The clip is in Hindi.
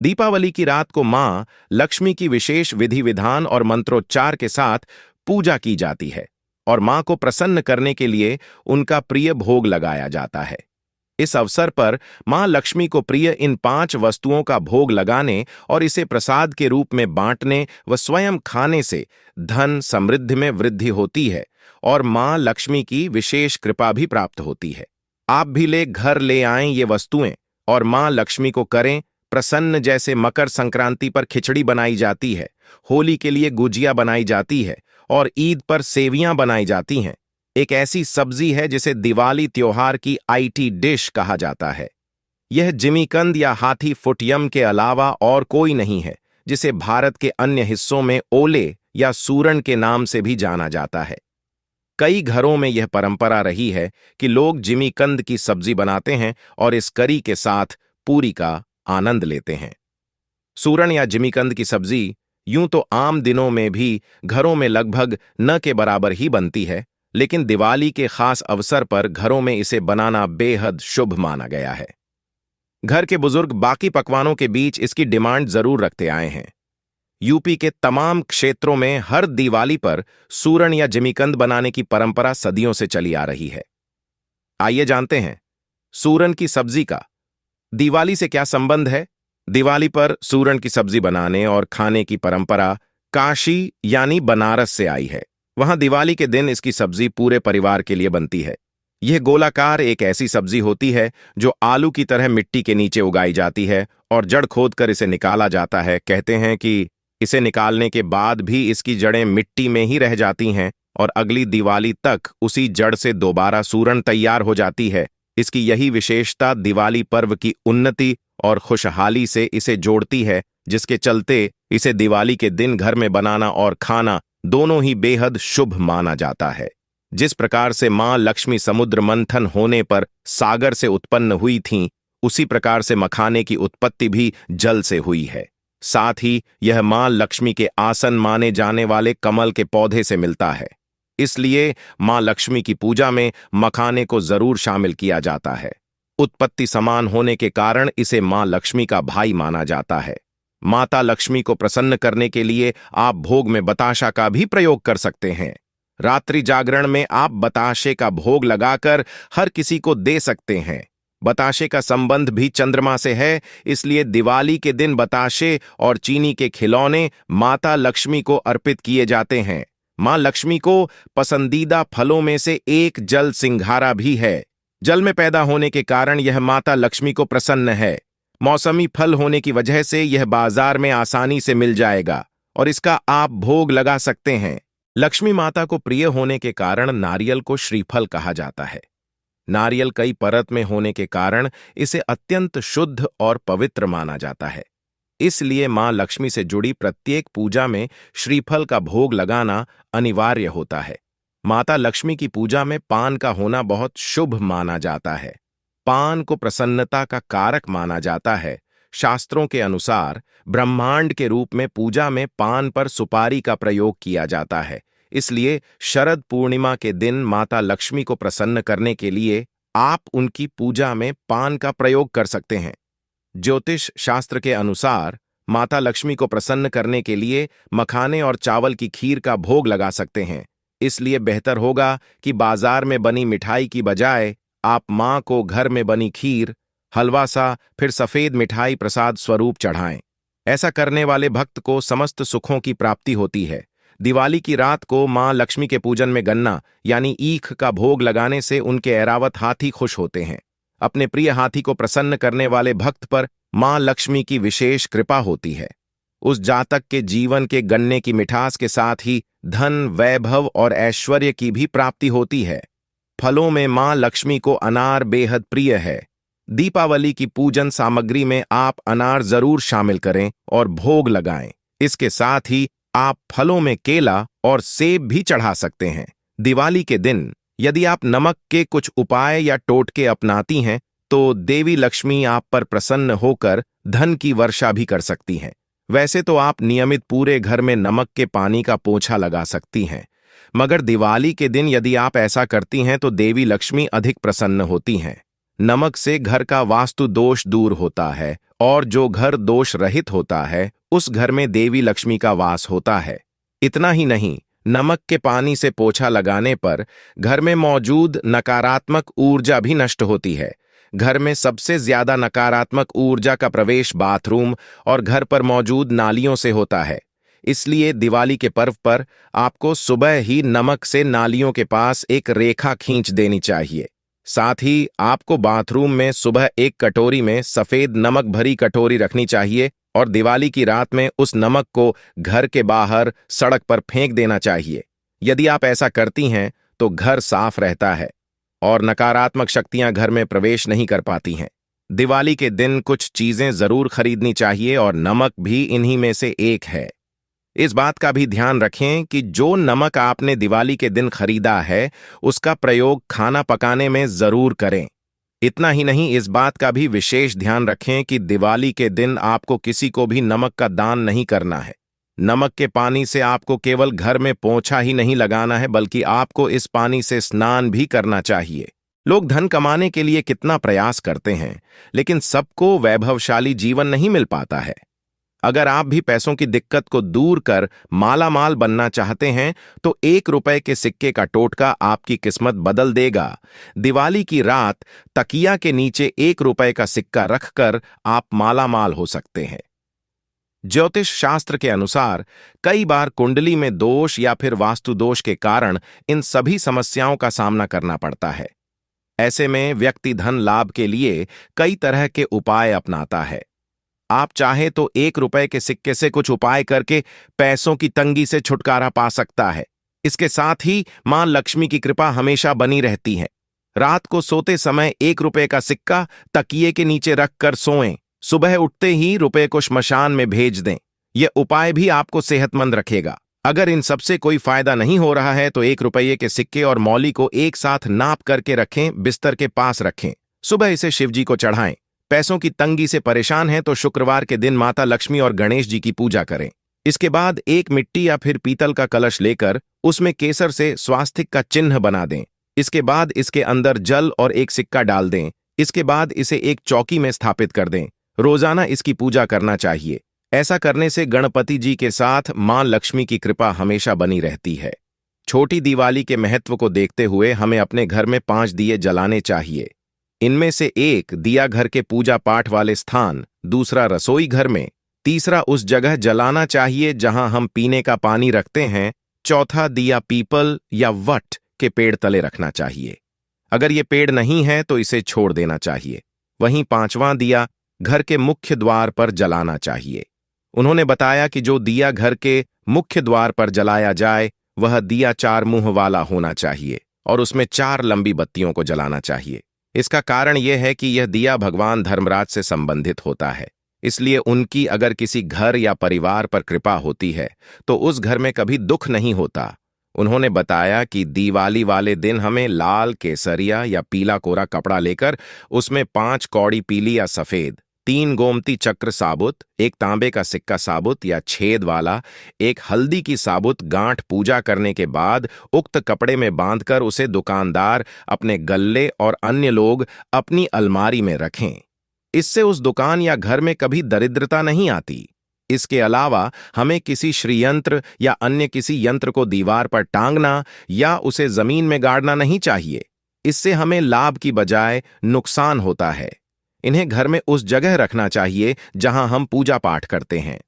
दीपावली की रात को मां लक्ष्मी की विशेष विधि विधान और मंत्रोच्चार के साथ पूजा की जाती है और मां को प्रसन्न करने के लिए उनका प्रिय भोग लगाया जाता है। इस अवसर पर मां लक्ष्मी को प्रिय इन 5 वस्तुओं का भोग लगाने और इसे प्रसाद के रूप में बांटने व स्वयं खाने से धन समृद्धि में वृद्धि होती है और मां लक्ष्मी की विशेष कृपा भी प्राप्त होती है। आप भी घर ले आएं ये वस्तुएं और मां लक्ष्मी को करें प्रसन्न। जैसे मकर संक्रांति पर खिचड़ी बनाई जाती है, होली के लिए गुजिया बनाई जाती है और ईद पर सेवियां बनाई जाती हैं। एक ऐसी सब्जी है जिसे दिवाली त्योहार की आईटी डिश कहा जाता है। यह जिमीकंद या हाथी फुटयम के अलावा और कोई नहीं है, जिसे भारत के अन्य हिस्सों में ओले या सूरन के नाम से भी जाना जाता है। कई घरों में यह परंपरा रही है कि लोग जिमीकंद की सब्जी बनाते हैं और इस करी के साथ पूरी का आनंद लेते हैं। सूरन या जिमीकंद की सब्जी यूं तो आम दिनों में भी घरों में लगभग न के बराबर ही बनती है, लेकिन दिवाली के खास अवसर पर घरों में इसे बनाना बेहद शुभ माना गया है। घर के बुजुर्ग बाकी पकवानों के बीच इसकी डिमांड जरूर रखते आए हैं। यूपी के तमाम क्षेत्रों में हर दिवाली पर सूरन या जिमीकंद बनाने की परंपरा सदियों से चली आ रही है। आइए जानते हैं सूरन की सब्जी का दिवाली से क्या संबंध है। दिवाली पर सूरन की सब्जी बनाने और खाने की परंपरा काशी यानी बनारस से आई है। वहां दिवाली के दिन इसकी सब्जी पूरे परिवार के लिए बनती है। यह गोलाकार एक ऐसी सब्जी होती है जो आलू की तरह मिट्टी के नीचे उगाई जाती है और जड़ खोदकर इसे निकाला जाता है। कहते हैं कि इसे निकालने के बाद भी इसकी जड़ें मिट्टी में ही रह जाती हैं और अगली दिवाली तक उसी जड़ से दोबारा सूरन तैयार हो जाती है। इसकी यही विशेषता दिवाली पर्व की उन्नति और खुशहाली से इसे जोड़ती है, जिसके चलते इसे दिवाली के दिन घर में बनाना और खाना दोनों ही बेहद शुभ माना जाता है। जिस प्रकार से मां लक्ष्मी समुद्र मंथन होने पर सागर से उत्पन्न हुई थीं, उसी प्रकार से मखाने की उत्पत्ति भी जल से हुई है। साथ ही यह मां लक्ष्मी के आसन माने जाने वाले कमल के पौधे से मिलता है। इसलिए मां लक्ष्मी की पूजा में मखाने को जरूर शामिल किया जाता है। उत्पत्ति समान होने के कारण इसे मां लक्ष्मी का भाई माना जाता है। माता लक्ष्मी को प्रसन्न करने के लिए आप भोग में बताशा का भी प्रयोग कर सकते हैं। रात्रि जागरण में आप बताशे का भोग लगाकर हर किसी को दे सकते हैं। बताशे का संबंध भी चंद्रमा से है, इसलिए दिवाली के दिन बताशे और चीनी के खिलौने माता लक्ष्मी को अर्पित किए जाते हैं। मां लक्ष्मी को पसंदीदा फलों में से एक जल सिंघारा भी है। जल में पैदा होने के कारण यह माता लक्ष्मी को प्रसन्न है। मौसमी फल होने की वजह से यह बाजार में आसानी से मिल जाएगा और इसका आप भोग लगा सकते हैं। लक्ष्मी माता को प्रिय होने के कारण नारियल को श्रीफल कहा जाता है। नारियल कई परत में होने के कारण इसे अत्यंत शुद्ध और पवित्र माना जाता है। इसलिए मां लक्ष्मी से जुड़ी प्रत्येक पूजा में श्रीफल का भोग लगाना अनिवार्य होता है। माता लक्ष्मी की पूजा में पान का होना बहुत शुभ माना जाता है। पान को प्रसन्नता का कारक माना जाता है। शास्त्रों के अनुसार ब्रह्मांड के रूप में पूजा में पान पर सुपारी का प्रयोग किया जाता है। इसलिए शरद पूर्णिमा के दिन माता लक्ष्मी को प्रसन्न करने के लिए आप उनकी पूजा में पान का प्रयोग कर सकते हैं। ज्योतिष शास्त्र के अनुसार माता लक्ष्मी को प्रसन्न करने के लिए मखाने और चावल की खीर का भोग लगा सकते हैं। इसलिए बेहतर होगा कि बाजार में बनी मिठाई की बजाय आप मां को घर में बनी खीर, हलवा सा फिर सफेद मिठाई प्रसाद स्वरूप चढ़ाएं। ऐसा करने वाले भक्त को समस्त सुखों की प्राप्ति होती है। दिवाली की रात को मां लक्ष्मी के पूजन में गन्ना यानी ईख का भोग लगाने से उनके ऐरावत हाथी खुश होते हैं। अपने प्रिय हाथी को प्रसन्न करने वाले भक्त पर मां लक्ष्मी की विशेष कृपा होती है। उस जातक के जीवन के गन्ने की मिठास के साथ ही धन, वैभव और ऐश्वर्य की भी प्राप्ति होती है। फलों में मां लक्ष्मी को अनार बेहद प्रिय है। दीपावली की पूजन सामग्री में आप अनार जरूर शामिल करें और भोग लगाएं। इसके साथ ही आप फलों में केला और सेब भी चढ़ा सकते हैं। दिवाली के दिन यदि आप नमक के कुछ उपाय या टोटके अपनाती हैं तो देवी लक्ष्मी आप पर प्रसन्न होकर धन की वर्षा भी कर सकती हैं। वैसे तो आप नियमित पूरे घर में नमक के पानी का पोंछा लगा सकती हैं, मगर दिवाली के दिन यदि आप ऐसा करती हैं तो देवी लक्ष्मी अधिक प्रसन्न होती हैं। नमक से घर का वास्तु दोष दूर होता है और जो घर दोष रहित होता है उस घर में देवी लक्ष्मी का वास होता है। इतना ही नहीं, नमक के पानी से पोछा लगाने पर घर में मौजूद नकारात्मक ऊर्जा भी नष्ट होती है। घर में सबसे ज्यादा नकारात्मक ऊर्जा का प्रवेश बाथरूम और घर पर मौजूद नालियों से होता है। इसलिए दिवाली के पर्व पर आपको सुबह ही नमक से नालियों के पास एक रेखा खींच देनी चाहिए। साथ ही आपको बाथरूम में सुबह एक कटोरी में सफेद नमक भरी कटोरी रखनी चाहिए और दिवाली की रात में उस नमक को घर के बाहर सड़क पर फेंक देना चाहिए। यदि आप ऐसा करती हैं तो घर साफ रहता है और नकारात्मक शक्तियां घर में प्रवेश नहीं कर पाती हैं। दिवाली के दिन कुछ चीजें जरूर खरीदनी चाहिए और नमक भी इन्हीं में से एक है। इस बात का भी ध्यान रखें कि जो नमक आपने दिवाली के दिन खरीदा है उसका प्रयोग खाना पकाने में जरूर करें। इतना ही नहीं, इस बात का भी विशेष ध्यान रखें कि दिवाली के दिन आपको किसी को भी नमक का दान नहीं करना है। नमक के पानी से आपको केवल घर में पोंछा ही नहीं लगाना है बल्कि आपको इस पानी से स्नान भी करना चाहिए। लोग धन कमाने के लिए कितना प्रयास करते हैं, लेकिन सबको वैभवशाली जीवन नहीं मिल पाता है। अगर आप भी पैसों की दिक्कत को दूर कर मालामाल बनना चाहते हैं तो 1 रुपए के सिक्के का टोटका आपकी किस्मत बदल देगा। दिवाली की रात तकिया के नीचे 1 रुपए का सिक्का रखकर आप मालामाल हो सकते हैं। ज्योतिष शास्त्र के अनुसार कई बार कुंडली में दोष या फिर वास्तु दोष के कारण इन सभी समस्याओं का सामना करना पड़ता है। ऐसे में व्यक्ति धन लाभ के लिए कई तरह के उपाय अपनाता है। आप चाहे तो 1 रुपए के सिक्के से कुछ उपाय करके पैसों की तंगी से छुटकारा पा सकता है। इसके साथ ही मां लक्ष्मी की कृपा हमेशा बनी रहती है। रात को सोते समय 1 रुपए का सिक्का तकिए के नीचे रखकर सोएं। सुबह उठते ही रुपए को श्मशान में भेज दें। यह उपाय भी आपको सेहतमंद रखेगा। अगर इन सबसे कोई फायदा नहीं हो रहा है तो 1 रुपए के सिक्के और मौली को एक साथ नाप करके रखें, बिस्तर के पास रखें। सुबह इसे शिवजी को चढ़ाएं। पैसों की तंगी से परेशान हैं तो शुक्रवार के दिन माता लक्ष्मी और गणेश जी की पूजा करें। इसके बाद एक मिट्टी या फिर पीतल का कलश लेकर उसमें केसर से स्वास्तिक का चिन्ह बना दें। इसके बाद इसके अंदर जल और एक सिक्का डाल दें। इसके बाद इसे एक चौकी में स्थापित कर दें। रोजाना इसकी पूजा करना चाहिए। ऐसा करने से गणपति जी के साथ मां लक्ष्मी की कृपा हमेशा बनी रहती है। छोटी दिवाली के महत्व को देखते हुए हमें अपने घर में 5 दिए जलाने चाहिए। इनमें से एक दिया घर के पूजा पाठ वाले स्थान, दूसरा रसोई घर में, तीसरा उस जगह जलाना चाहिए जहां हम पीने का पानी रखते हैं, चौथा दिया पीपल या वट के पेड़ तले रखना चाहिए। अगर ये पेड़ नहीं है तो इसे छोड़ देना चाहिए। वहीं 5वां दिया घर के मुख्य द्वार पर जलाना चाहिए। उन्होंने बताया कि जो दिया घर के मुख्य द्वार पर जलाया जाए वह दिया 4 मुंह वाला होना चाहिए और उसमें 4 लंबी बत्तियों को जलाना चाहिए। इसका कारण यह है कि यह दिया भगवान धर्मराज से संबंधित होता है, इसलिए उनकी अगर किसी घर या परिवार पर कृपा होती है तो उस घर में कभी दुख नहीं होता। उन्होंने बताया कि दिवाली वाले दिन हमें लाल, केसरिया या पीला कोरा कपड़ा लेकर उसमें 5 कौड़ी पीली या सफेद, 3 गोमती चक्र साबुत, 1 तांबे का सिक्का साबुत या छेद वाला, 1 हल्दी की साबुत गांठ पूजा करने के बाद उक्त कपड़े में बांधकर उसे दुकानदार अपने गल्ले और अन्य लोग अपनी अलमारी में रखें। इससे उस दुकान या घर में कभी दरिद्रता नहीं आती। इसके अलावा हमें किसी श्रीयंत्र या अन्य किसी यंत्र को दीवार पर टांगना या उसे जमीन में गाड़ना नहीं चाहिए। इससे हमें लाभ की बजाय नुकसान होता है। इन्हें घर में उस जगह रखना चाहिए जहां हम पूजा पाठ करते हैं।